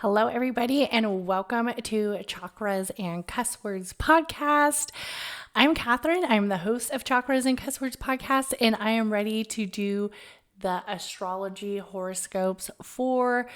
Hello, everybody, and welcome to Chakras and Cusswords Podcast. I'm Katherine. I'm the host of Chakras and Cusswords Podcast, and I am ready to do the astrology horoscopes for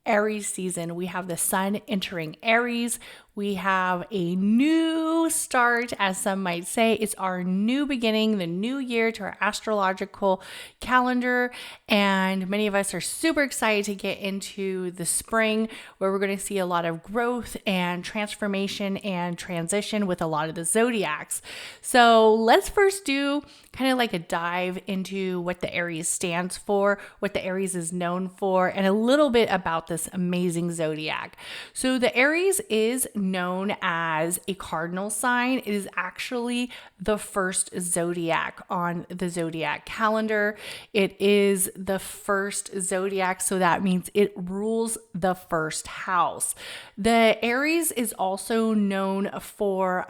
Aries season. We have the sun entering Aries. We have a new start, as some might say. It's our new beginning, the new year to our astrological calendar. And many of us are super excited to get into the spring where we're going to see a lot of growth and transformation and transition with a lot of the zodiacs. So let's first do kind of like a dive into what the Aries stands for, what the Aries is known for, and a little bit about this amazing zodiac. So the Aries is known as a cardinal sign. It is actually the first zodiac on the zodiac calendar. It is the first zodiac, so that means it rules the first house. The Aries is also known for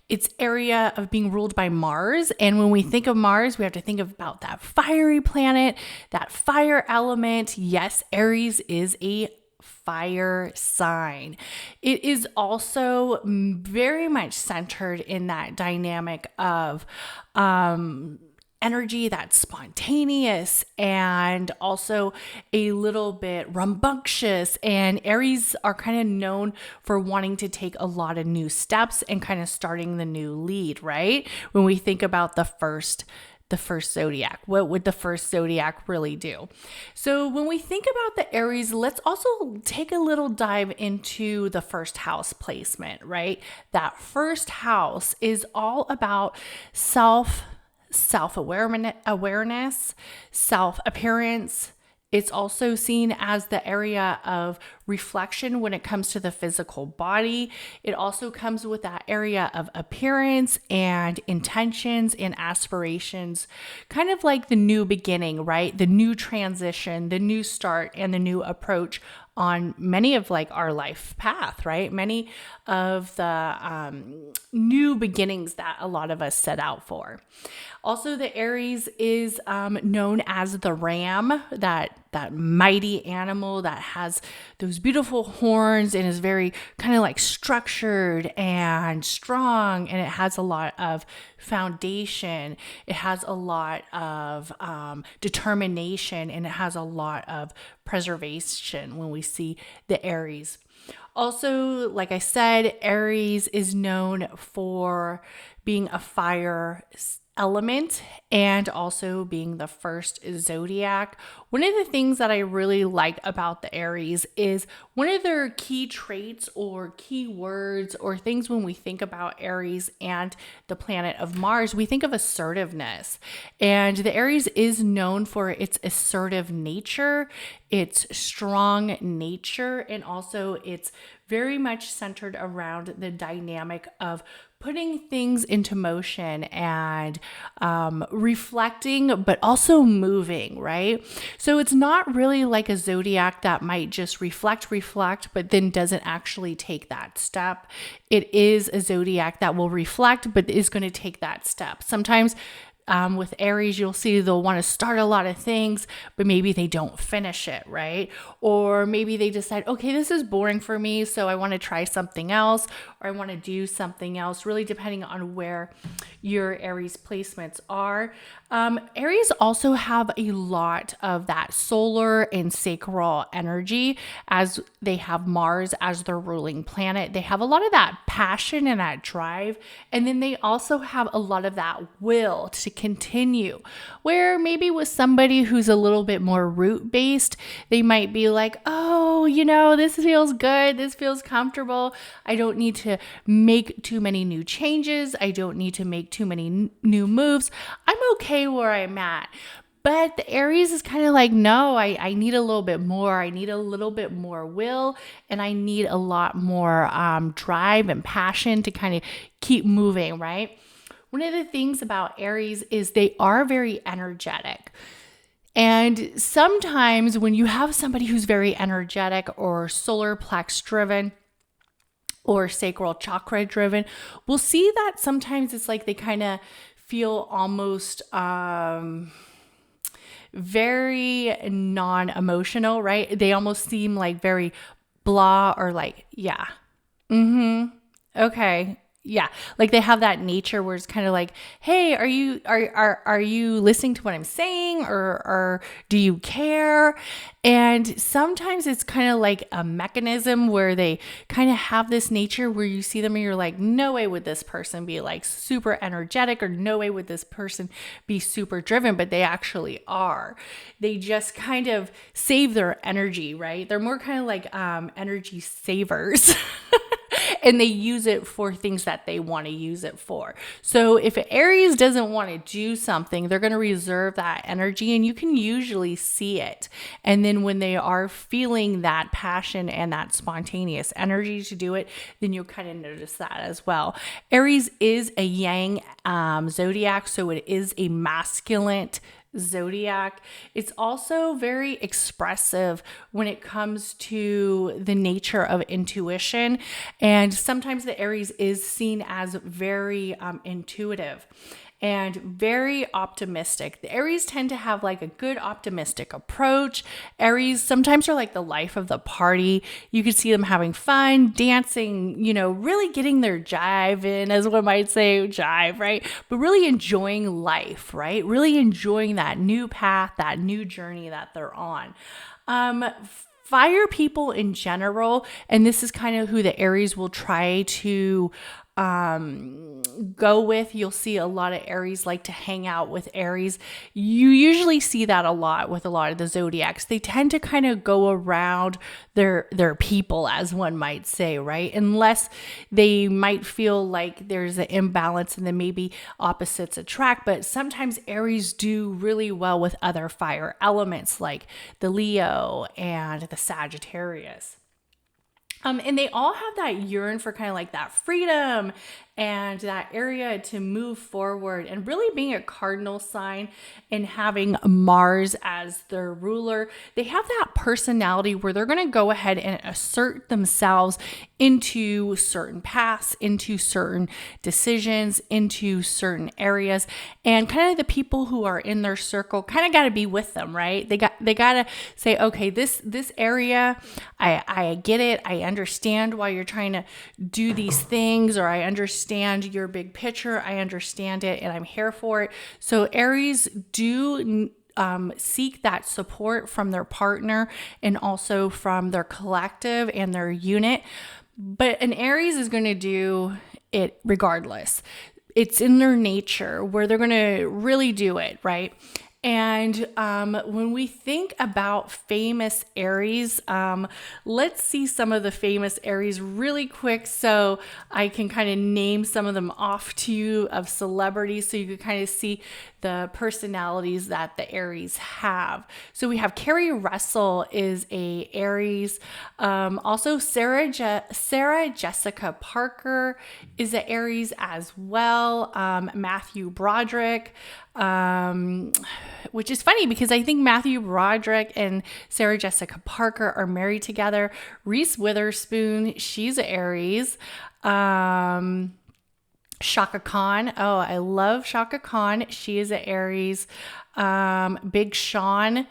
its area of being ruled by Mars. And when we think of Mars, we have to think about that fiery planet, that fire element. Yes, Aries is a fire sign. It is also very much centered in that dynamic of energy that's spontaneous and also a little bit rambunctious. And Aries are kind of known for wanting to take a lot of new steps and kind of starting the new lead, right? When we think about the first zodiac, what would the first zodiac really do? So when we think about the Aries, let's also take a little dive into the first house placement, right? That first house is all about self-awareness, self-appearance. It's also seen as the area of reflection when it comes to the physical body. It also comes with that area of appearance and intentions and aspirations, kind of like the new beginning, right? The new transition, the new start, and the new approach on many of like our life path, right? Many of the new beginnings that a lot of us set out for. Also, the Aries is known as the ram, that mighty animal that has those beautiful horns and is very kind of like structured and strong, and it has a lot of foundation. It has a lot of determination, and it has a lot of preservation when we see the Aries. Also, like I said, Aries is known for being a fire element and also being the first zodiac. One of the things that I really like about the Aries is one of their key traits or key words or things when we think about Aries and the planet of Mars, we think of assertiveness. And the Aries is known for its assertive nature, its strong nature, and also it's very much centered around the dynamic of putting things into motion and reflecting, but also moving, right? So it's not really like a zodiac that might just reflect, but then doesn't actually take that step. It is a zodiac that will reflect, but is going to take that step. Sometimes with Aries, you'll see they'll want to start a lot of things, but maybe they don't finish it, right? Or maybe they decide, okay, this is boring for me, so I want to try something else, or I want to do something else, really depending on where your Aries placements are. Aries also have a lot of that solar and sacral energy, as they have Mars as their ruling planet. They have a lot of that passion and that drive, and then they also have a lot of that will to continue, where maybe with somebody who's a little bit more root based, they might be like, oh, this feels good. This feels comfortable. I don't need to make too many new changes. I don't need to make too many new moves. I'm okay where I'm at. But the Aries is kind of like, no, I need a little bit more. I need a little bit more will, and I need a lot more drive and passion to kind of keep moving, right? One of the things about Aries is they are very energetic. And sometimes when you have somebody who's very energetic or solar plex driven or sacral chakra driven, we'll see that sometimes it's like they kind of feel almost very non-emotional, right? They almost seem like very blah or like, yeah. Okay. Yeah. Like they have that nature where it's kind of like, hey, are you listening to what I'm saying or do you care? And sometimes it's kind of like a mechanism where they kind of have this nature where you see them and you're like, no way would this person be like super energetic, or no way would this person be super driven, but they actually are. They just kind of save their energy, right? They're more kind of like energy savers. And they use it for things that they want to use it for. So if Aries doesn't want to do something, they're going to reserve that energy, and you can usually see it. And then when they are feeling that passion and that spontaneous energy to do it, then you'll kind of notice that as well. Aries is a yang zodiac, so it is a masculine zodiac. It's also very expressive when it comes to the nature of intuition. And sometimes the Aries is seen as very intuitive and very optimistic. The Aries tend to have like a good optimistic approach. Aries sometimes are like the life of the party. You can see them having fun, dancing, really getting their jive in, as one might say, jive, right? But really enjoying life, right? Really enjoying that new path, that new journey that they're on. Fire people in general, and this is kind of who the Aries will try to go with. You'll see a lot of Aries like to hang out with Aries. You usually see that a lot with a lot of the zodiacs. They tend to kind of go around their people, as one might say, right? Unless they might feel like there's an imbalance and then maybe opposites attract. But sometimes Aries do really well with other fire elements like the Leo and the Sagittarius. And they all have that yearn for kind of like that freedom and that area to move forward, and really being a cardinal sign and having Mars as their ruler. They have that personality where they're going to go ahead and assert themselves into certain paths, into certain decisions, into certain areas, and kind of the people who are in their circle kind of got to be with them, right? They got to say, okay, this area, I get it. I understand why you're trying to do these things, or I understand your big picture. I understand it, and I'm here for it. So Aries do seek that support from their partner and also from their collective and their unit. But an Aries is going to do it regardless. It's in their nature where they're going to really do it, right? And when we think about famous Aries, let's see some of the famous Aries really quick so I can kind of name some of them off to you of celebrities so you can kind of see the personalities that the Aries have. So we have Carrie Russell is a Aries. Also Sarah Jessica Parker is an Aries as well. Matthew Broderick, which is funny because I think Matthew Broderick and Sarah Jessica Parker are married together. Reese Witherspoon, she's an Aries. Shaka Khan. Oh, I love Shaka Khan. She is an Aries. Big Sean,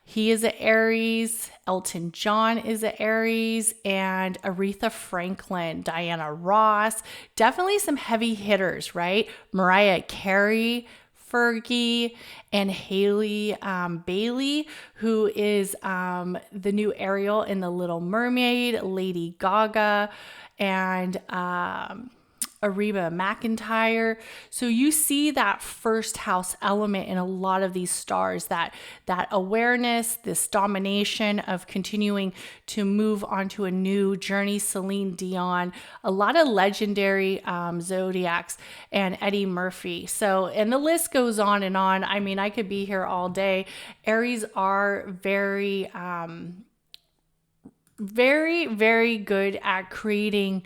he is an Aries. Elton John is an Aries. And Aretha Franklin, Diana Ross. Definitely some heavy hitters, right? Mariah Carey, Fergie, and Haley Bailey, who is the new Ariel in The Little Mermaid, Lady Gaga, and Reba McEntire. So you see that first house element in a lot of these stars, that awareness, this domination of continuing to move onto a new journey. Celine Dion, a lot of legendary zodiacs, and Eddie Murphy. So, and the list goes on and on. I mean, I could be here all day. Aries are very, very good at creating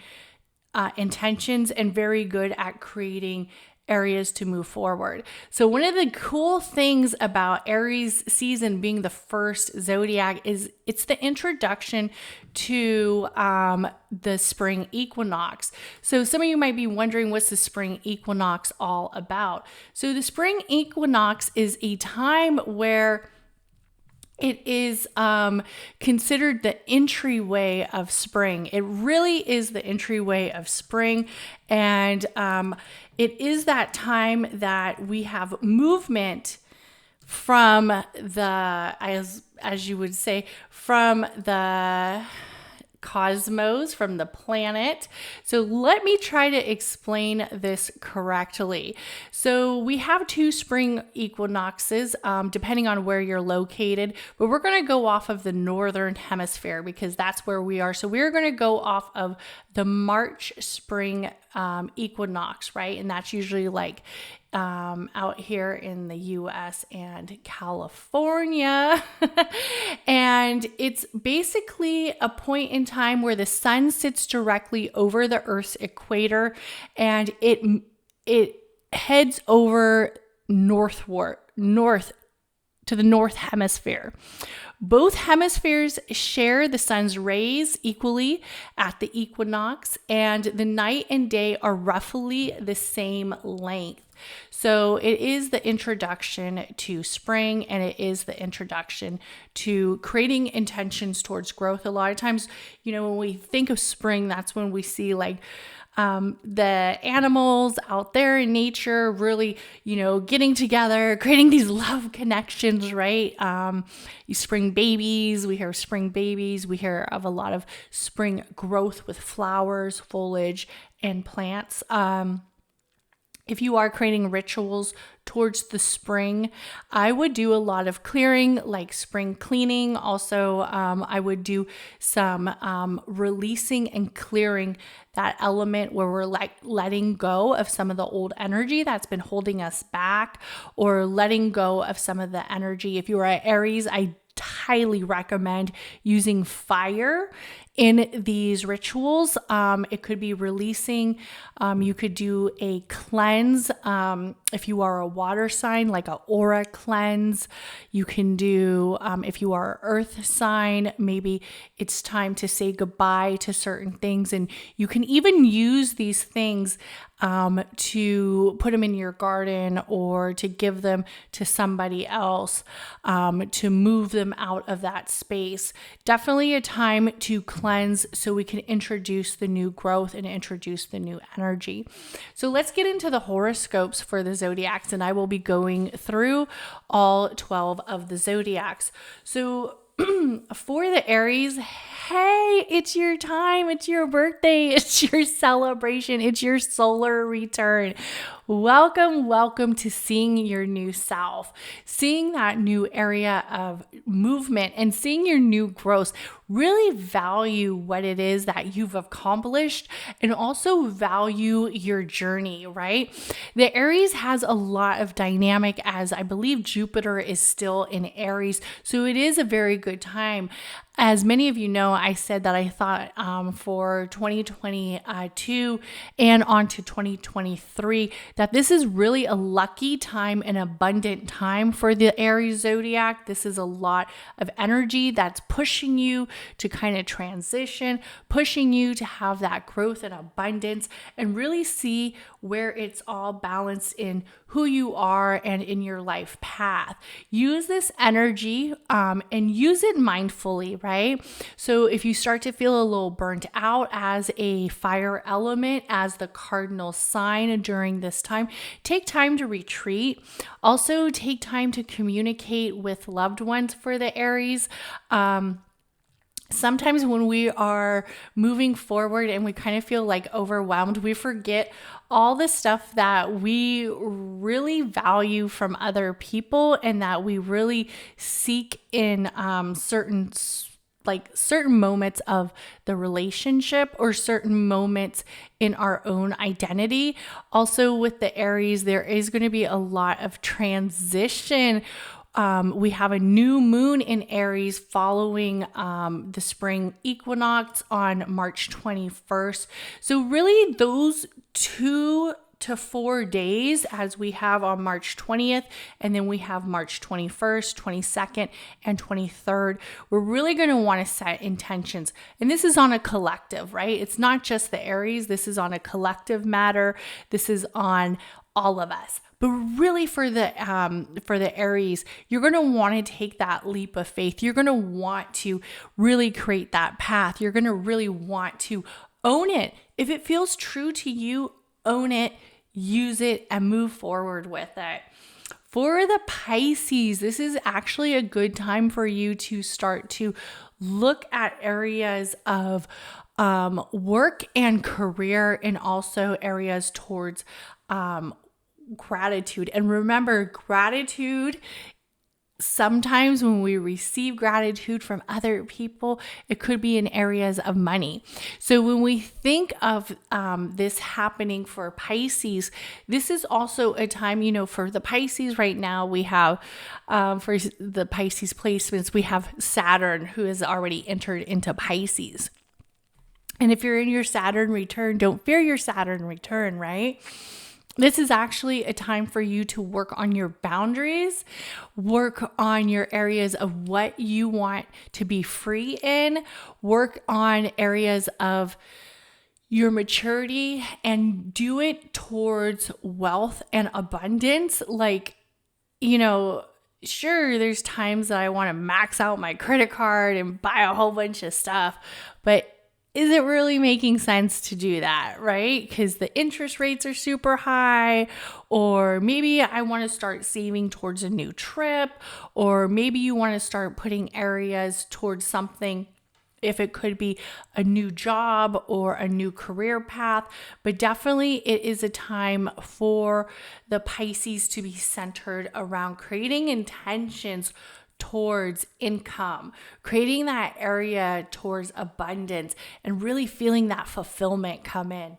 intentions and very good at creating areas to move forward. So one of the cool things about Aries season being the first zodiac is it's the introduction to the spring equinox. So some of you might be wondering, what's the spring equinox all about? So the spring equinox is a time where It is considered the entryway of spring. It really is the entryway of spring. And it is that time that we have movement from the, as you would say, from the cosmos, from the planet. So let me try to explain this correctly. So we have 2 spring equinoxes, depending on where you're located, but we're going to go off of the northern hemisphere because that's where we are. So we're going to go off of the March spring equinox, right? And that's usually like out here in the US and California. And it's basically a point in time where the sun sits directly over the Earth's equator and it heads over north to the north hemisphere. Both hemispheres share the sun's rays equally at the equinox, and the night and day are roughly the same length. So it is the introduction to spring, and it is the introduction to creating intentions towards growth. A lot of times, when we think of spring, that's when we see like the animals out there in nature really, getting together, creating these love connections, right? Spring babies, we hear spring babies, we hear of a lot of spring growth with flowers, foliage, and plants. If you are creating rituals towards the spring, I would do a lot of clearing, like spring cleaning. Also, I would do some releasing and clearing that element where we're like letting go of some of the old energy that's been holding us back, or letting go of some of the energy. If you are at Aries, I highly recommend using fire in these rituals. It could be releasing. You could do a cleanse. If you are a water sign, like an aura cleanse. You can do, if you are an earth sign, maybe it's time to say goodbye to certain things. And you can even use these things to put them in your garden or to give them to somebody else, to move them out of that space. Definitely a time to cleanse so we can introduce the new growth and introduce the new energy. So let's get into the horoscopes for the zodiacs, and I will be going through all 12 of the zodiacs. So for the Aries, hey, it's your time, it's your birthday, it's your celebration, it's your solar return. Welcome to seeing your new self, seeing that new area of movement and seeing your new growth. Really value what it is that you've accomplished and also value your journey, right? The Aries has a lot of dynamic, as I believe Jupiter is still in Aries. So it is a very good time. As many of you know, I said that I thought for 2022 and on to 2023 that this is really a lucky time, an abundant time for the Aries zodiac. This is a lot of energy that's pushing you to kind of transition, pushing you to have that growth and abundance and really see where it's all balanced in who you are and in your life path. Use this energy and use it mindfully, right? So if you start to feel a little burnt out as a fire element, as the cardinal sign during this time, take time to retreat. Also take time to communicate with loved ones for the Aries. Sometimes when we are moving forward and we kind of feel like overwhelmed, we forget all the stuff that we really value from other people and that we really seek in certain moments of the relationship or certain moments in our own identity. Also with the Aries, there is going to be a lot of transition. We have a new moon in Aries following the spring equinox on March 21st. So really those 2 to 4 days, as we have on March 20th, and then we have March 21st, 22nd, and 23rd, we're really going to want to set intentions. And this is on a collective, right? It's not just the Aries. This is on a collective matter. This is on all of us. But really for the Aries, you're going to want to take that leap of faith. You're going to want to really create that path. You're going to really want to own it. If it feels true to you, own it, use it, and move forward with it. For the Pisces, this is actually a good time for you to start to look at areas of work and career, and also areas towards gratitude. And remember, gratitude, sometimes when we receive gratitude from other people, it could be in areas of money. So when we think of this happening for Pisces, this is also a time, for the Pisces right now, we have, for the Pisces placements, we have Saturn, who has already entered into Pisces. And if you're in your Saturn return, don't fear your Saturn return, right? This is actually a time for you to work on your boundaries, work on your areas of what you want to be free in, work on areas of your maturity, and do it towards wealth and abundance. Sure, there's times that I want to max out my credit card and buy a whole bunch of stuff, but is it really making sense to do that, right? Because the interest rates are super high, or maybe I want to start saving towards a new trip, or maybe you want to start putting areas towards something, if it could be a new job or a new career path. But definitely it is a time for the Pisces to be centered around creating intentions towards income, creating that area towards abundance, and really feeling that fulfillment come in.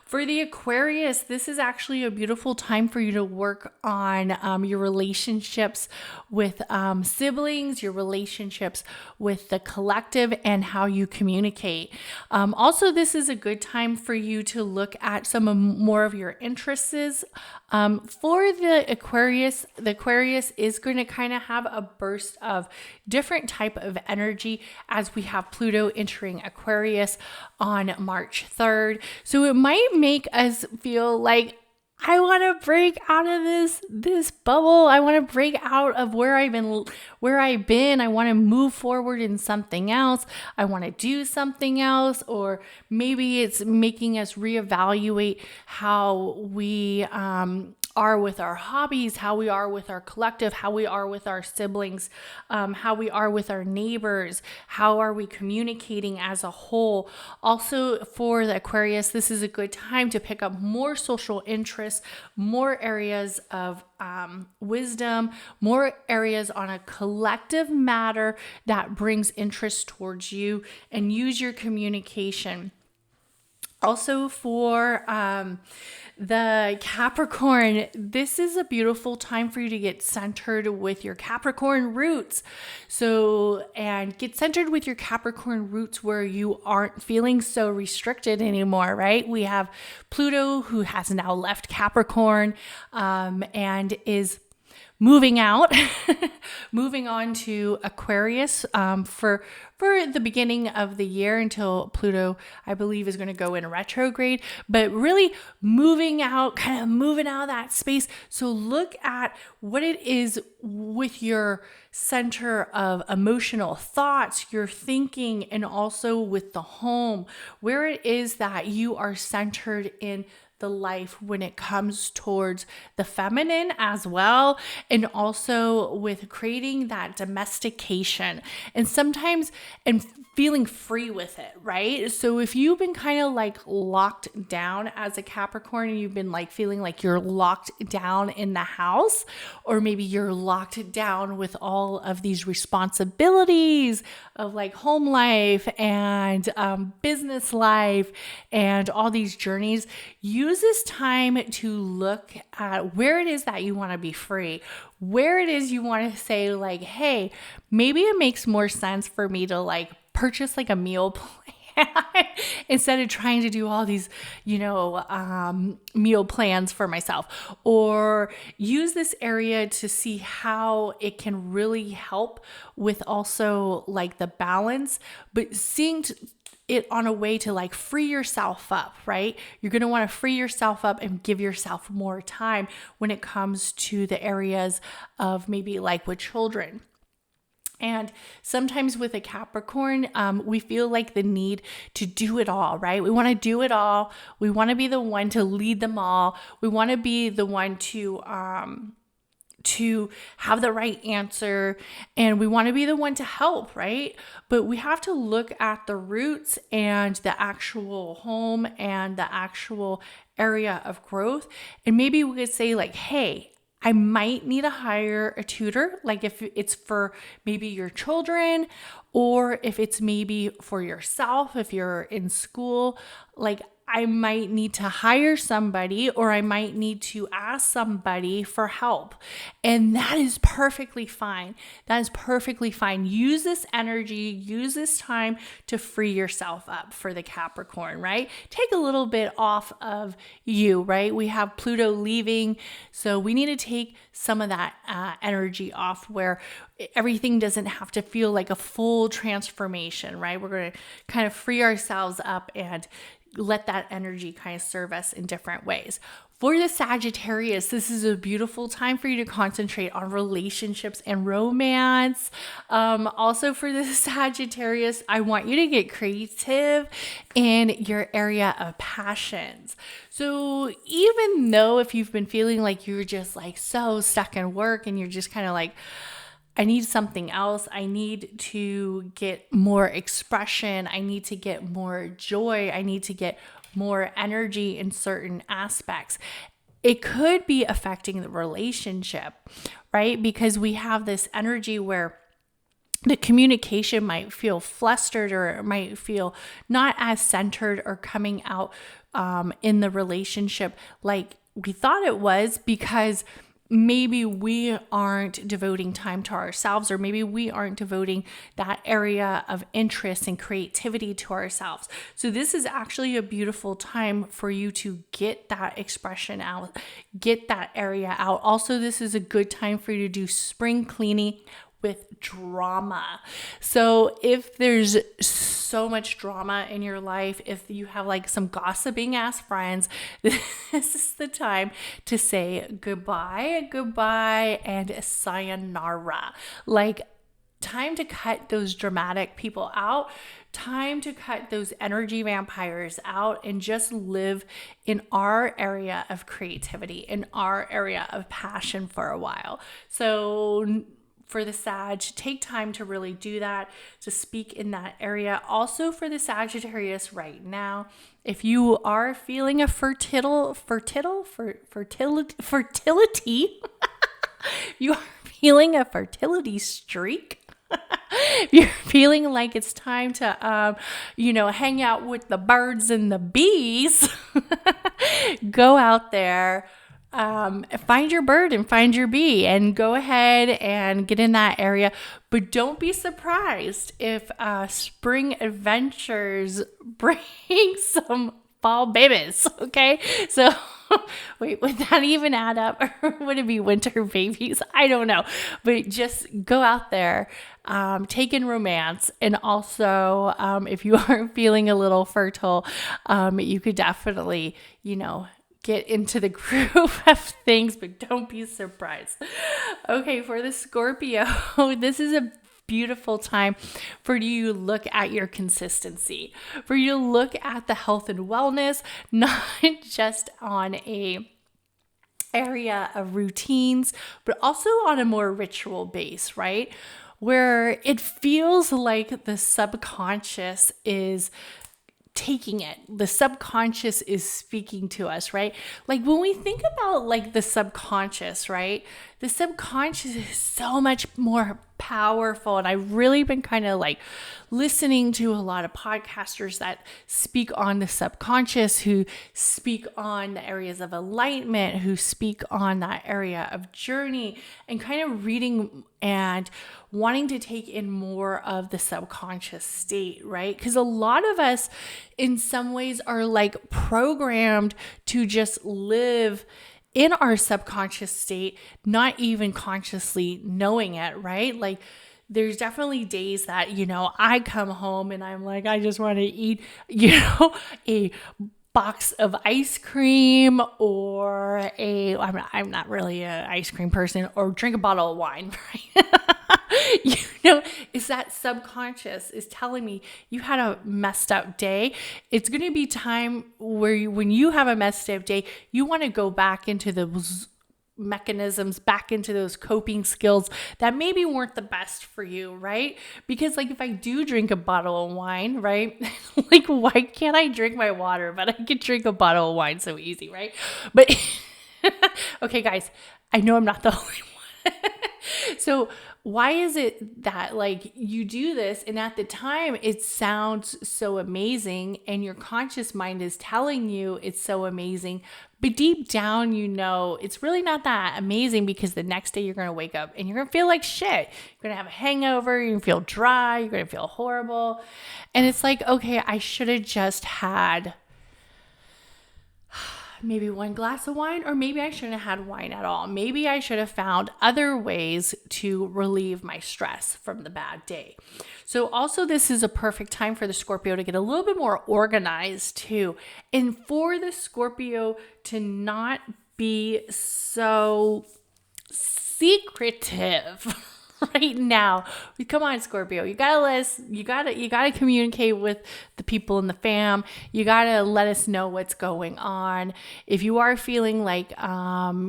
For the Aquarius, this is actually a beautiful time for you to work on your relationships with siblings, your relationships with the collective, and how you communicate. Also, this is a good time for you to look at more of your interests. For the Aquarius is going to kind of have a burst of different type of energy as we have Pluto entering Aquarius on March 3rd. So it might make us feel like, I want to break out of this bubble. I want to break out of where I've been. I want to move forward in something else. I want to do something else. Or maybe it's making us reevaluate how we are with our hobbies, how we are with our collective, how we are with our siblings, how we are with our neighbors, how are we communicating as a whole. Also for the Aquarius, this is a good time to pick up more social interests, more areas of wisdom, more areas on a collective matter that brings interest towards you, and use your communication. Also for the Capricorn, this is a beautiful time for you to get centered with your Capricorn roots. And get centered with your Capricorn roots where you aren't feeling so restricted anymore, right? We have Pluto, who has now left Capricorn and is moving out, moving on to Aquarius for the beginning of the year until Pluto, I believe, is going to go in retrograde, but really moving out, kind of moving out of that space. So look at what it is with your center of emotional thoughts, your thinking, and also with the home, where it is that you are centered in the life when it comes towards the feminine as well, and also with creating that domestication and sometimes and feeling free with it, right? So if you've been kind of like locked down as a Capricorn, and you've been like feeling like you're locked down in the house, or maybe you're locked down with all of these responsibilities of like home life and business life and all these journeys, use this time to look at where it is that you want to be free, where it is you want to say like, hey, maybe it makes more sense for me to like purchase like a meal plan instead of trying to do all these, meal plans for myself, or use this area to see how it can really help with also like the balance, but seeing it on a way to like free yourself up, right? You're going to want to free yourself up and give yourself more time when it comes to the areas of maybe like with children. And sometimes with a Capricorn, we feel like the need to do it all, right? We want to do it all. We want to be the one to lead them all. We want to be the one to have the right answer, and we want to be the one to help, right? But we have to look at the roots and the actual home and the actual area of growth. And maybe we could say like, hey, I might need to hire a tutor, like if it's for maybe your children, or if it's maybe for yourself, if you're in school, like I might need to hire somebody, or I might need to ask somebody for help. And that is perfectly fine. That is perfectly fine. Use this energy, use this time to free yourself up for the Capricorn, right? Take a little bit off of you, right? We have Pluto leaving, so we need to take some of that energy off where everything doesn't have to feel like a full transformation, right? We're going to kind of free ourselves up and let that energy kind of serve us in different ways. For the Sagittarius, this is a beautiful time for you to concentrate on relationships and romance. Also for the Sagittarius, I want you to get creative in your area of passions. So even though if you've been feeling like you're just like so stuck in work and you're just kind of like, I need something else. I need to get more expression. I need to get more joy. I need to get more energy in certain aspects. It could be affecting the relationship, right? Because we have this energy where the communication might feel flustered, or it might feel not as centered or coming out in the relationship like we thought it was, because maybe we aren't devoting time to ourselves, or maybe we aren't devoting that area of interest and creativity to ourselves. So this is actually a beautiful time for you to get that expression out, get that area out. Also, this is a good time for you to do spring cleaning with drama. So if there's so much drama in your life, if you have like some gossiping ass friends, this is the time to say goodbye, and sayonara. Like, time to cut those dramatic people out, time to cut those energy vampires out, and just live in our area of creativity, in our area of passion for a while. So for the Sag, take time to really do that, to speak in that area. Also for the Sagittarius right now, if you are feeling a fertility, you are feeling a fertility streak, if you're feeling like it's time to, hang out with the birds and the bees, go out there. Find your bird and find your bee and go ahead and get in that area. But don't be surprised if spring adventures bring some fall babies, okay? So wait, would that even add up? Or would it be winter babies? I don't know. But just go out there, take in romance. And also, if you are feeling a little fertile, you could definitely, get into the groove of things, but don't be surprised. Okay, for the Scorpio, this is a beautiful time for you to look at your consistency, for you to look at the health and wellness, not just on a area of routines, but also on a more ritual base, right? Where it feels like the subconscious is taking it. The subconscious is speaking to us, right? Like when we think about like the subconscious, right? The subconscious is so much more powerful. And I've really been kind of like listening to a lot of podcasters that speak on the subconscious, who speak on the areas of enlightenment, who speak on that area of journey, and kind of reading and wanting to take in more of the subconscious state, right? Because a lot of us in some ways are like programmed to just live in our subconscious state, not even consciously knowing it, right? Like there's definitely days that, I come home and I'm like, I just want to eat, a box of ice cream or I'm not really an ice cream person, or drink a bottle of wine, right? Is that subconscious is telling me you had a messed up day. It's going to be time where when you have a messed up day, you want to go back into those mechanisms, back into those coping skills that maybe weren't the best for you, right? Because like if I do drink a bottle of wine, right? Like why can't I drink my water, but I can drink a bottle of wine so easy, right? But okay, guys, I know I'm not the only one. So why is it that like you do this and at the time it sounds so amazing and your conscious mind is telling you it's so amazing, but deep down it's really not that amazing, because the next day you're going to wake up and you're going to feel like shit. You're going to have a hangover, you're going to feel dry, you're going to feel horrible. And it's like, okay, I should have just had maybe one glass of wine, or maybe I shouldn't have had wine at all. Maybe I should have found other ways to relieve my stress from the bad day. So also this is a perfect time for the Scorpio to get a little bit more organized too. And for the Scorpio to not be so secretive right now. Come on, Scorpio. You gotta communicate with the people in the fam. You gotta let us know what's going on. If you are feeling like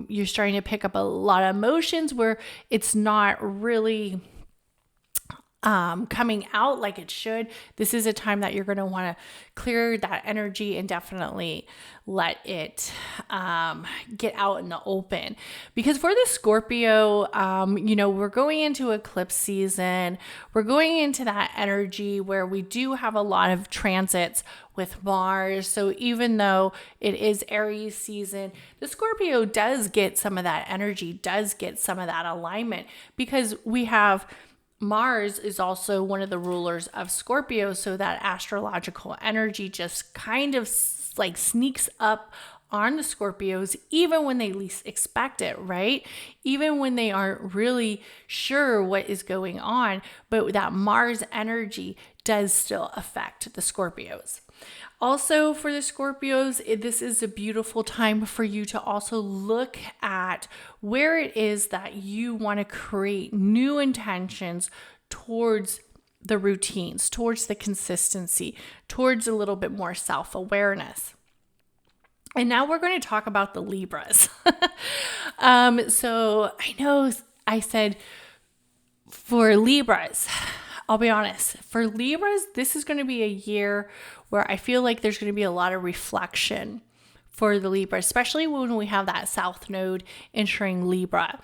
you're starting to pick up a lot of emotions where it's not really coming out like it should, this is a time that you're going to want to clear that energy and definitely let it get out in the open. Because for the Scorpio, we're going into eclipse season. We're going into that energy where we do have a lot of transits with Mars. So even though it is Aries season, the Scorpio does get some of that energy, does get some of that alignment, because we have Mars is also one of the rulers of Scorpio, so that astrological energy just kind of like sneaks up on the Scorpios even when they least expect it, right? Even when they aren't really sure what is going on, but that Mars energy does still affect the Scorpios. Also for the Scorpios, this is a beautiful time for you to also look at where it is that you want to create new intentions towards the routines, towards the consistency, towards a little bit more self-awareness. And now we're going to talk about the Libras. So I know I said for Libras, I'll be honest, for Libras, this is going to be a year where I feel like there's going to be a lot of reflection for the Libra, especially when we have that South Node entering Libra.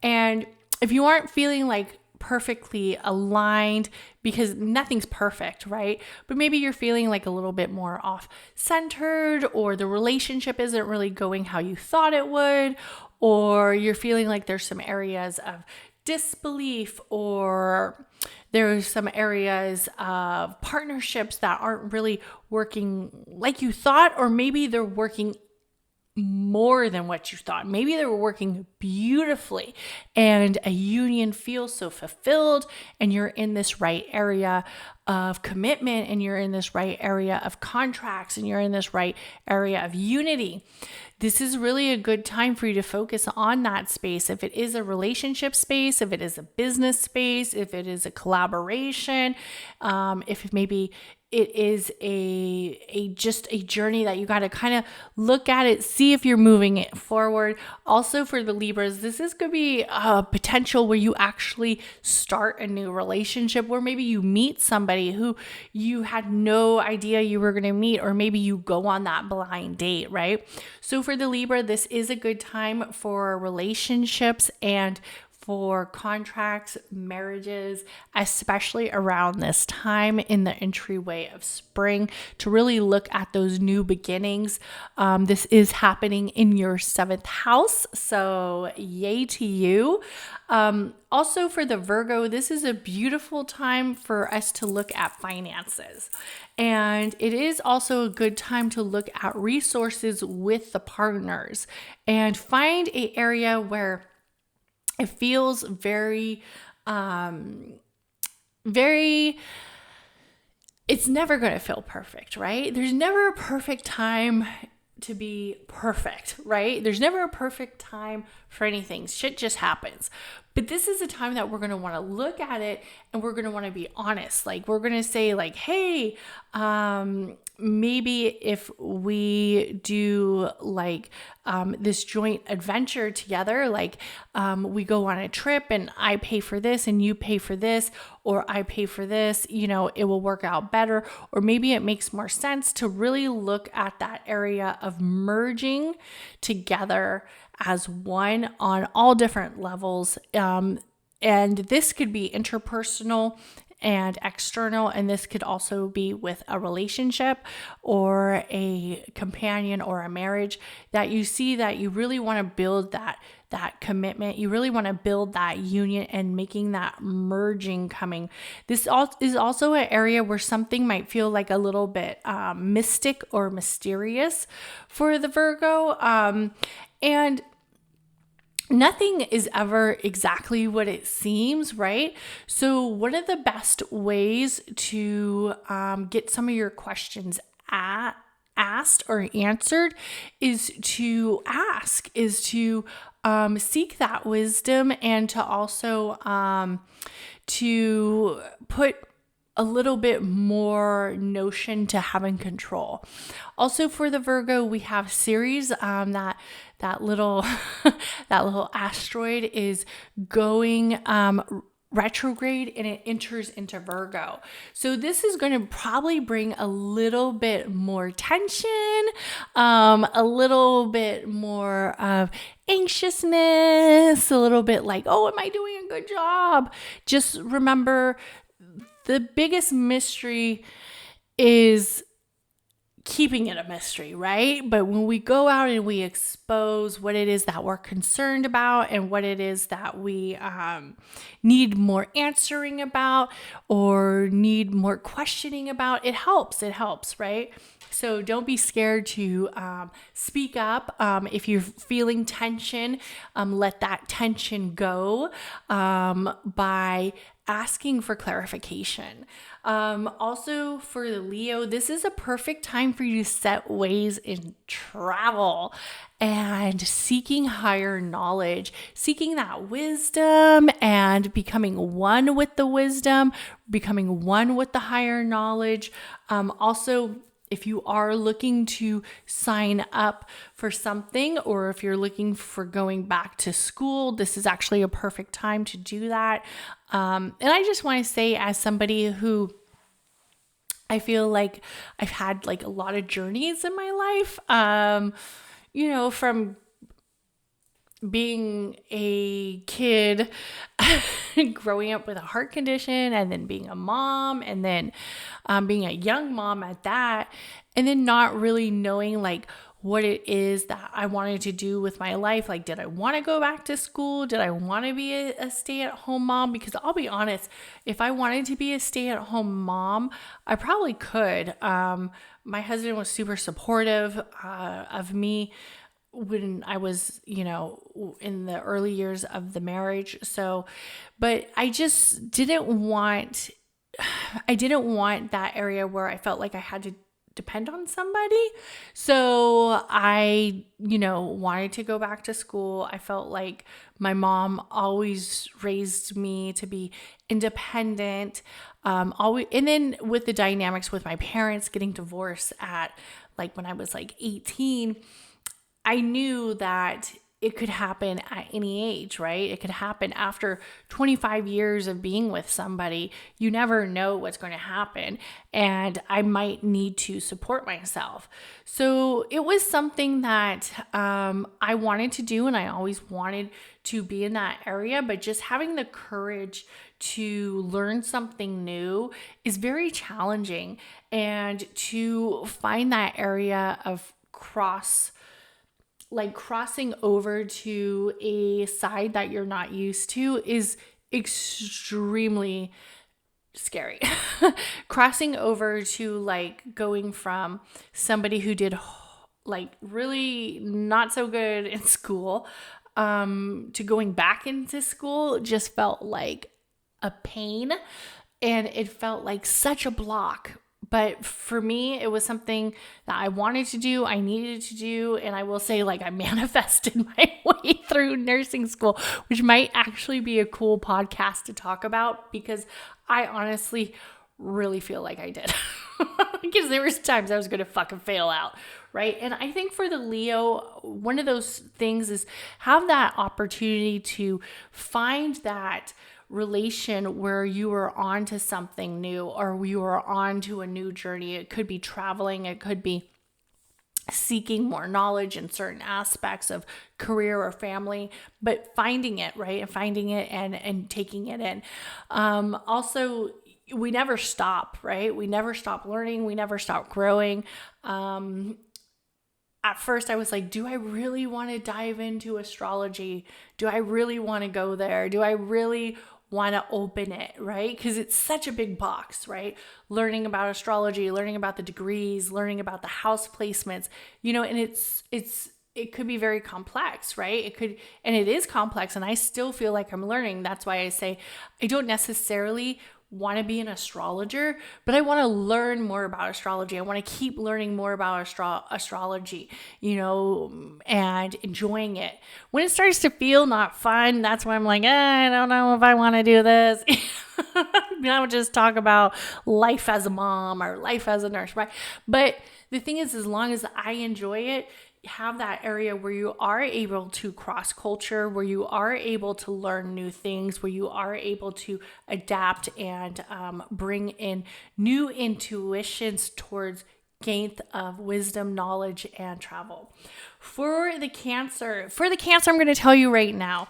And if you aren't feeling like perfectly aligned, because nothing's perfect, right? But maybe you're feeling like a little bit more off-centered, or the relationship isn't really going how you thought it would, or you're feeling like there's some areas of disbelief, or there's some areas of partnerships that aren't really working like you thought, or maybe they're working more than what you thought. Maybe they were working beautifully and a union feels so fulfilled, and you're in this right area of commitment, and you're in this right area of contracts, and you're in this right area of unity. This is really a good time for you to focus on that space. If it is a relationship space, if it is a business space, if it is a collaboration, if maybe it is just a journey that you got to kind of look at it, see if you're moving it forward. Also for the Libras, this is going to be a potential where you actually start a new relationship, where maybe you meet somebody who you had no idea you were going to meet, or maybe you go on that blind date, right? So for the Libra, this is a good time for relationships and for contracts, marriages, especially around this time in the entryway of spring, to really look at those new beginnings. This is happening in your 7th house, so yay to you. Also for the Virgo, this is a beautiful time for us to look at finances. And it is also a good time to look at resources with the partners and find an area where it feels very it's never going to feel perfect, right? There's never a perfect time to be perfect, right? There's never a perfect time for anything. Shit just happens. But this is a time that we're going to want to look at it and we're going to want to be honest. Like, we're going to say like, hey, maybe if we do like this joint adventure together, like we go on a trip and I pay for this and you pay for this, or I pay for this, it will work out better. Or maybe it makes more sense to really look at that area of merging together as one on all different levels. And this could be interpersonal and external, and this could also be with a relationship or a companion or a marriage, that you see that you really want to build that commitment. You really want to build that union and making that merging coming. This is also an area where something might feel like a little bit mystic or mysterious for the Virgo. And nothing is ever exactly what it seems, right? So one of the best ways to get some of your questions asked or answered is to seek that wisdom, and to also to put a little bit more notion to having control. Also for the Virgo, we have Ceres, that little that little asteroid is going retrograde, and it enters into Virgo. So this is going to probably bring a little bit more tension, a little bit more of anxiousness, a little bit like, oh, am I doing a good job? Just remember, the biggest mystery is keeping it a mystery, right? But when we go out and we expose what it is that we're concerned about and what it is that we need more answering about or need more questioning about, it helps, right? So don't be scared to speak up. If you're feeling tension, let that tension go by asking for clarification. Also for the Leo, this is a perfect time for you to set ways in travel and seeking higher knowledge, seeking that wisdom and becoming one with the wisdom, becoming one with the higher knowledge. Also, if you are looking to sign up for something, or if you're looking for going back to school, this is actually a perfect time to do that. And I just want to say, as somebody who I feel like I've had like a lot of journeys in my life, from being a kid, growing up with a heart condition, and then being a mom, and then being a young mom at that, and then not really knowing like what it is that I wanted to do with my life. Like, did I want to go back to school? Did I want to be a stay-at-home mom? Because I'll be honest, if I wanted to be a stay-at-home mom, I probably could. My husband was super supportive of me when I was, in the early years of the marriage. So, but I just didn't want that area where I felt like I had to depend on somebody. So I, wanted to go back to school. I felt like my mom always raised me to be independent. And then with the dynamics with my parents getting divorced at like when I was like 18, I knew that it could happen at any age, right? It could happen after 25 years of being with somebody. You never know what's going to happen, and I might need to support myself. So it was something that I wanted to do, and I always wanted to be in that area, but just having the courage to learn something new is very challenging, and to find that area of crossing over to a side that you're not used to is extremely scary. Crossing over to like going from somebody who did like really not so good in school to going back into school just felt like a pain. and it felt like such a block. But for me, it was something that I wanted to do, I needed to do. And I will say, like, I manifested my way through nursing school, which might actually be a cool podcast to talk about, because I honestly really feel like I did. Because there was times I was going to fucking fail out, right? And I think for the Leo, one of those things is have that opportunity to find that relation where you are on to something new, or you are on to a new journey. It could be traveling, it could be seeking more knowledge in certain aspects of career or family, but finding it, right? And finding it and taking it in. Also, we never stop, right? We never stop learning. We never stop growing. At first I was like, do I really want to dive into astrology? Do I really want to go there? Do I really want to open it, right? Because it's such a big box, right? Learning about astrology, learning about the degrees, learning about the house placements, and it could be very complex, right? It is complex, and I still feel like I'm learning. That's why I say I don't necessarily want to be an astrologer, but I want to learn more about astrology. I want to keep learning more about astrology, and enjoying it. When it starts to feel not fun, that's when I'm like, I don't know if I want to do this. I would just talk about life as a mom or life as a nurse, right? But the thing is, as long as I enjoy it, have that area where you are able to cross culture, where you are able to learn new things, where you are able to adapt and bring in new intuitions towards gain of wisdom, knowledge, and travel. For the Cancer, I'm going to tell you right now.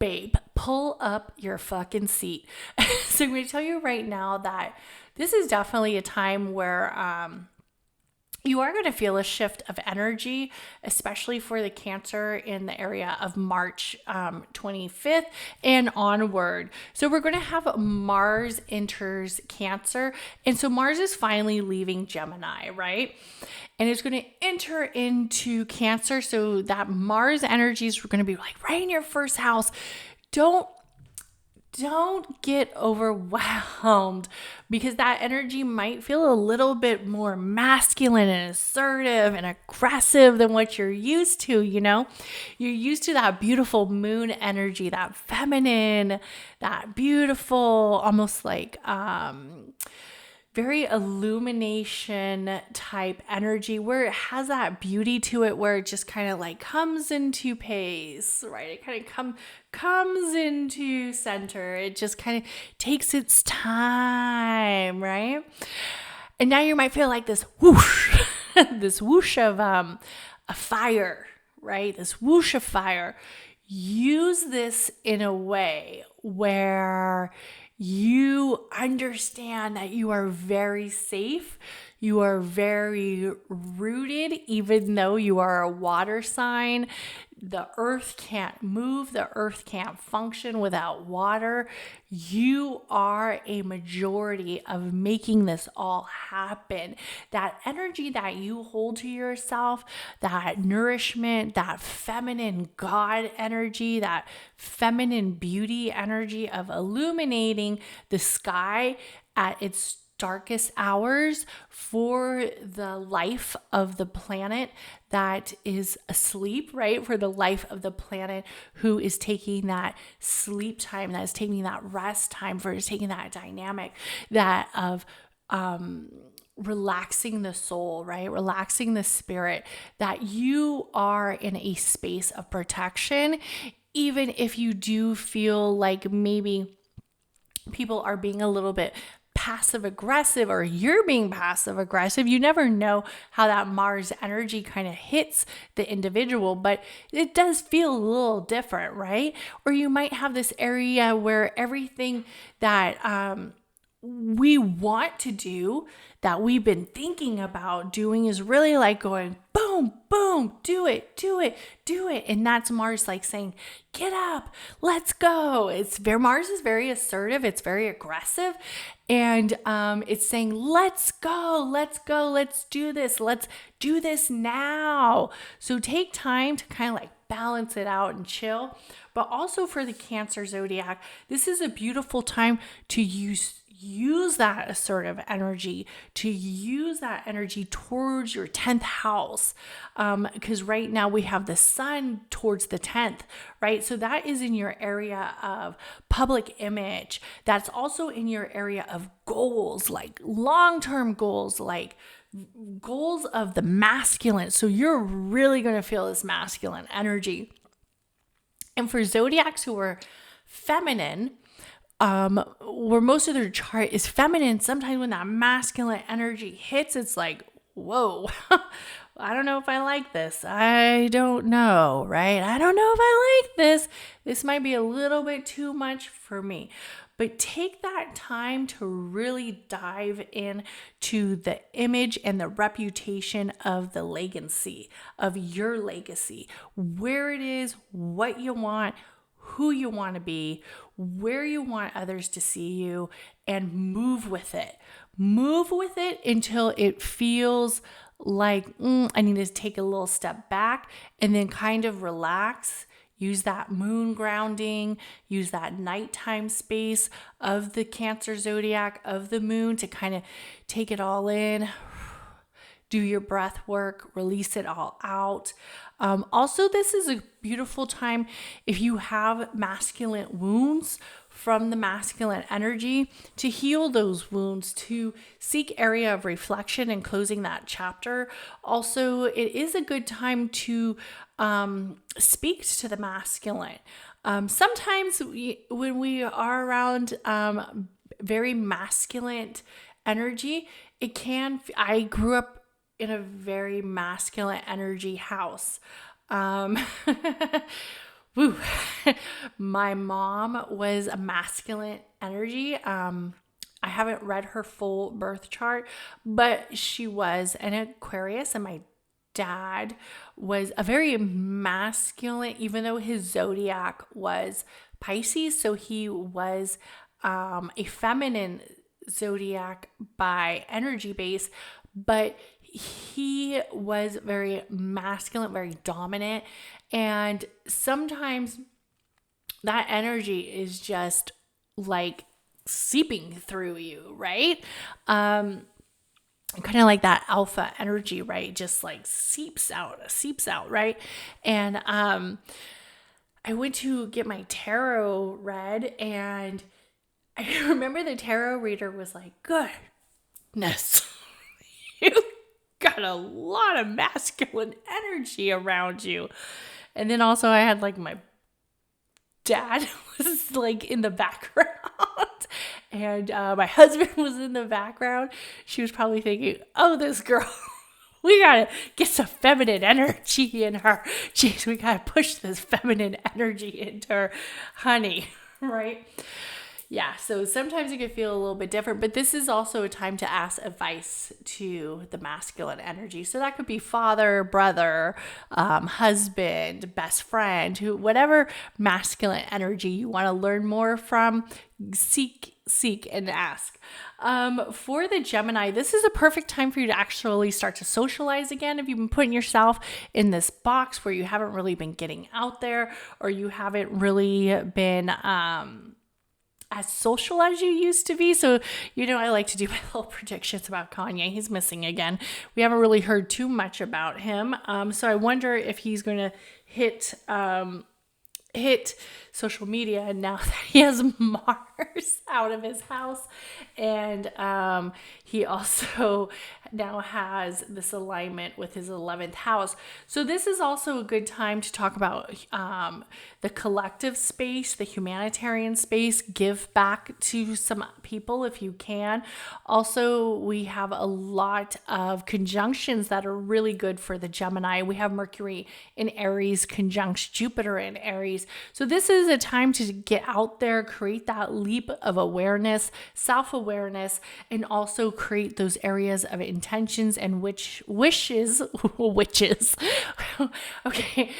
Babe, pull up your fucking seat. So I'm going to tell you right now that this is definitely a time where you are going to feel a shift of energy, especially for the Cancer in the area of March 25th and onward. So we're going to have Mars enters Cancer. And so Mars is finally leaving Gemini, right? And it's going to enter into Cancer. So that Mars energy is going to be like right in your first house. Don't get overwhelmed, because that energy might feel a little bit more masculine and assertive and aggressive than what you're used to, You're used to that beautiful moon energy, that feminine, that beautiful, almost like very illumination type energy, where it has that beauty to it, where it just kind of like comes into pace, right? It kind of comes into center. It just kind of takes its time, right? And now you might feel like this whoosh, this whoosh of a fire, right? This whoosh of fire. Use this in a way where you understand that you are very safe. You are very rooted, even though you are a water sign. The earth can't move. The earth can't function without water. You are a majority of making this all happen. That energy that you hold to yourself, that nourishment, that feminine God energy, that feminine beauty energy of illuminating the sky at its darkest hours for the life of the planet that is asleep, right? For the life of the planet who is taking that sleep time, that is taking that rest time, for taking that dynamic that of relaxing the soul, right? Relaxing the spirit, that you are in a space of protection, even if you do feel like maybe people are being a little bit passive aggressive, or you're being passive aggressive. You never know how that Mars energy kind of hits the individual, but it does feel a little different, right? Or you might have this area where everything that we want to do that we've been thinking about doing is really like going boom, boom, do it, do it, do it. And that's Mars like saying, get up, let's go. Mars is very assertive. It's very aggressive. And it's saying, let's go, let's do this. Let's do this now. So take time to kind of like balance it out and chill. But also for the Cancer zodiac, this is a beautiful time to use that assertive energy, to use that energy towards your 10th house. Because right now we have the sun towards the 10th, right? So that is in your area of public image. That's also in your area of goals, like long-term goals, like goals of the masculine. So you're really going to feel this masculine energy. And for zodiacs who are feminine, where most of their chart is feminine, sometimes when that masculine energy hits, it's like, whoa, I don't know if I like this. I don't know, right? I don't know if I like this. This might be a little bit too much for me. But take that time to really dive into the image and the reputation of the legacy, of your legacy, where it is, what you want, who you want to be, where you want others to see you, and move with it. Move with it until it feels like, I need to take a little step back and then kind of relax. Use that moon grounding, use that nighttime space of the Cancer zodiac, of the moon, to kind of take it all in. Do your breath work, release it all out. Also, this is a beautiful time if you have masculine wounds from the masculine energy, to heal those wounds, to seek area of reflection and closing that chapter. Also, it is a good time to speak to the masculine. Sometimes when we are around very masculine energy, I grew up in a very masculine energy house. Woo. My mom was a masculine energy. I haven't read her full birth chart, but she was an Aquarius, and my dad was a very masculine, even though his zodiac was Pisces. So he was a feminine zodiac by energy base, but he was very masculine, very dominant. And sometimes that energy is just like seeping through you, right? Kind of like that alpha energy, right? Just like seeps out, right? And I went to get my tarot read, and I remember the tarot reader was like, goodness, you got a lot of masculine energy around you. And then also I had like my dad was like in the background, and my husband was in the background. She was probably thinking, oh, this girl, we gotta get some feminine energy in her. Jeez, we gotta push this feminine energy into her, honey, right? Yeah, so sometimes it can feel a little bit different, but this is also a time to ask advice to the masculine energy. So that could be father, brother, husband, best friend, whatever masculine energy you want to learn more from, seek and ask. For the Gemini, this is a perfect time for you to actually start to socialize again. If you've been putting yourself in this box where you haven't really been getting out there, or you haven't really been as social as you used to be. So, I like to do my little predictions about Kanye. He's missing again. We haven't really heard too much about him. So I wonder if he's going to hit social media now that he has Mars out of his house. And he also now has this alignment with his 11th house. So this is also a good time to talk about the collective space, the humanitarian space. Give back to some people if you can. Also, we have a lot of conjunctions that are really good for the Gemini. We have Mercury in Aries conjunct Jupiter in Aries. So this is is a time to get out there, create that leap of awareness, self-awareness, and also create those areas of intentions and wishes. Okay.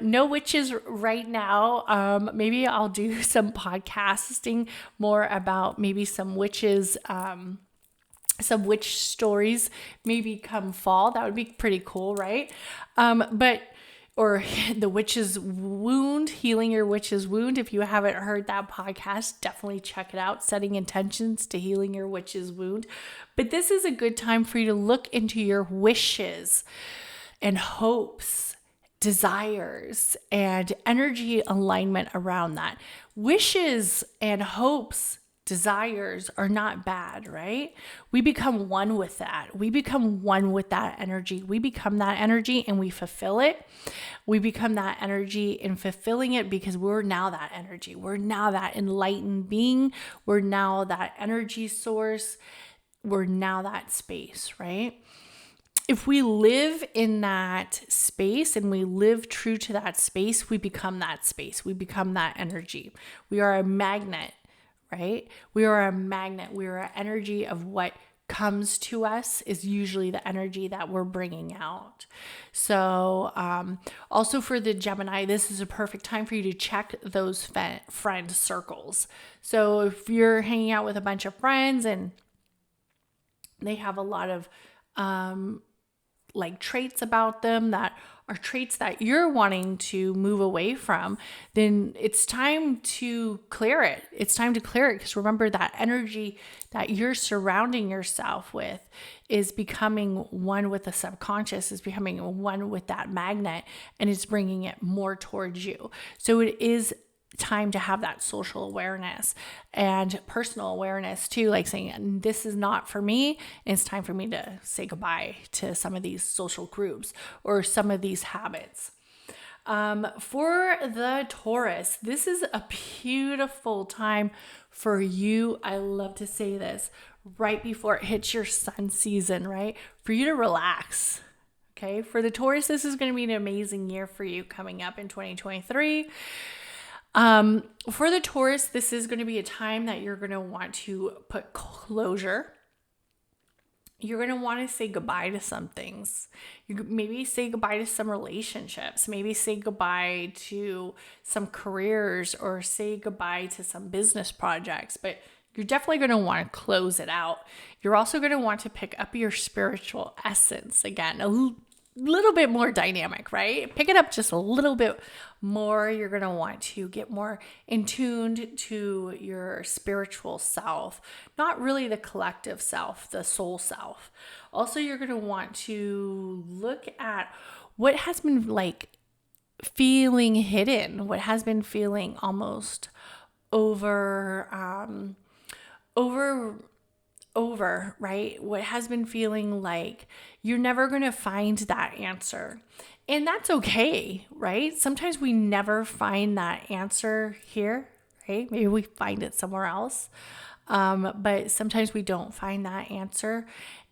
No witches right now. Maybe I'll do some podcasting more about maybe some witches, some witch stories, maybe come fall. That would be pretty cool, right? Or the witch's wound, healing your witch's wound. If you haven't heard that podcast, definitely check it out. Setting intentions to healing your witch's wound. But this is a good time for you to look into your wishes and hopes, desires, and energy alignment around that. Wishes and hopes, desires are not bad, right? We become one with that. We become one with that energy. We become that energy and we fulfill it. We become that energy in fulfilling it because we're now that energy. We're now that enlightened being. We're now that energy source. We're now that space, right? If we live in that space and we live true to that space, we become that space. We become that energy. We are a magnet, right? We are a magnet. We are an energy of what comes to us is usually the energy that we're bringing out. So also for the Gemini, this is a perfect time for you to check those friend circles. So if you're hanging out with a bunch of friends and they have a lot of like traits about them that are traits that you're wanting to move away from, then it's time to clear it. It's time to clear it because remember that energy that you're surrounding yourself with is becoming one with the subconscious, is becoming one with that magnet, and it's bringing it more towards you. So it is time to have that social awareness and personal awareness too, like saying, this is not for me. It's time for me to say goodbye to some of these social groups or some of these habits. For the Taurus, this is a beautiful time for you. I love to say this right before it hits your sun season, right? For you to relax. Okay. For the Taurus, this is going to be an amazing year for you coming up in 2023. For the Taurus, this is going to be a time that you're going to want to put closure. You're going to want to say goodbye to some things. You maybe say goodbye to some relationships, maybe say goodbye to some careers or say goodbye to some business projects, but you're definitely going to want to close it out. You're also going to want to pick up your spiritual essence again, a little bit more dynamic, right? Pick it up just a little bit more. You're going to want to get more in tuned to your spiritual self, not really the collective self, the soul self. Also, you're going to want to look at what has been like feeling hidden, what has been feeling almost over, right? What has been feeling like you're never going to find that answer. And that's okay, right? Sometimes we never find that answer here, right? Maybe we find it somewhere else. But sometimes we don't find that answer.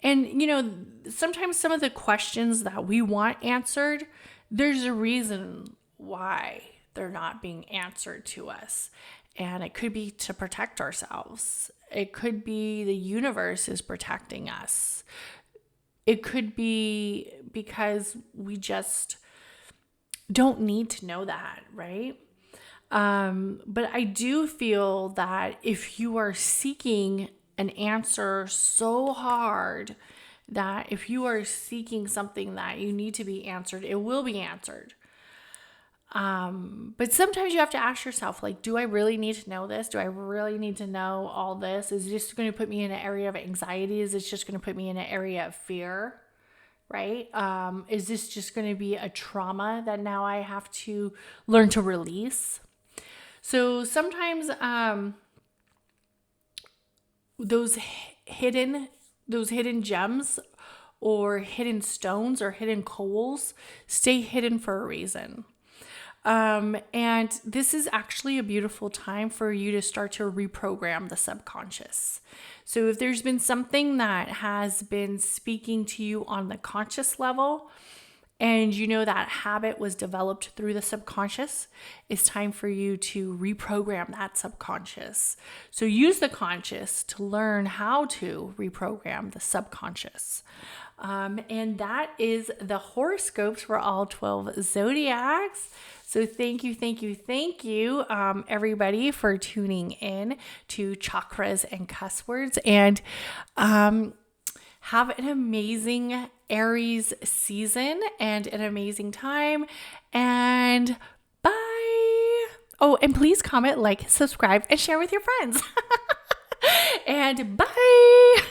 And, you know, sometimes some of the questions that we want answered, there's a reason why they're not being answered to us. And it could be to protect ourselves. It could be the universe is protecting us. It could be because we just don't need to know that, right? But I do feel that if you are seeking an answer so hard, that if you are seeking something that you need to be answered, it will be answered. But sometimes you have to ask yourself, like, do I really need to know this? Do I really need to know all this? Is this going to put me in an area of anxiety? Is this just going to put me in an area of fear? Right? Is this just going to be a trauma that now I have to learn to release? So sometimes, those hidden gems or hidden stones or hidden coals stay hidden for a reason. And this is actually a beautiful time for you to start to reprogram the subconscious. So if there's been something that has been speaking to you on the conscious level and you know that habit was developed through the subconscious, it's time for you to reprogram that subconscious. So use the conscious to learn how to reprogram the subconscious. And that is the horoscopes for all 12 zodiacs. So thank you, everybody, for tuning in to Chakras and Cuss Words. And have an amazing Aries season and an amazing time. And bye. Oh, and please comment, like, subscribe, and share with your friends. And bye.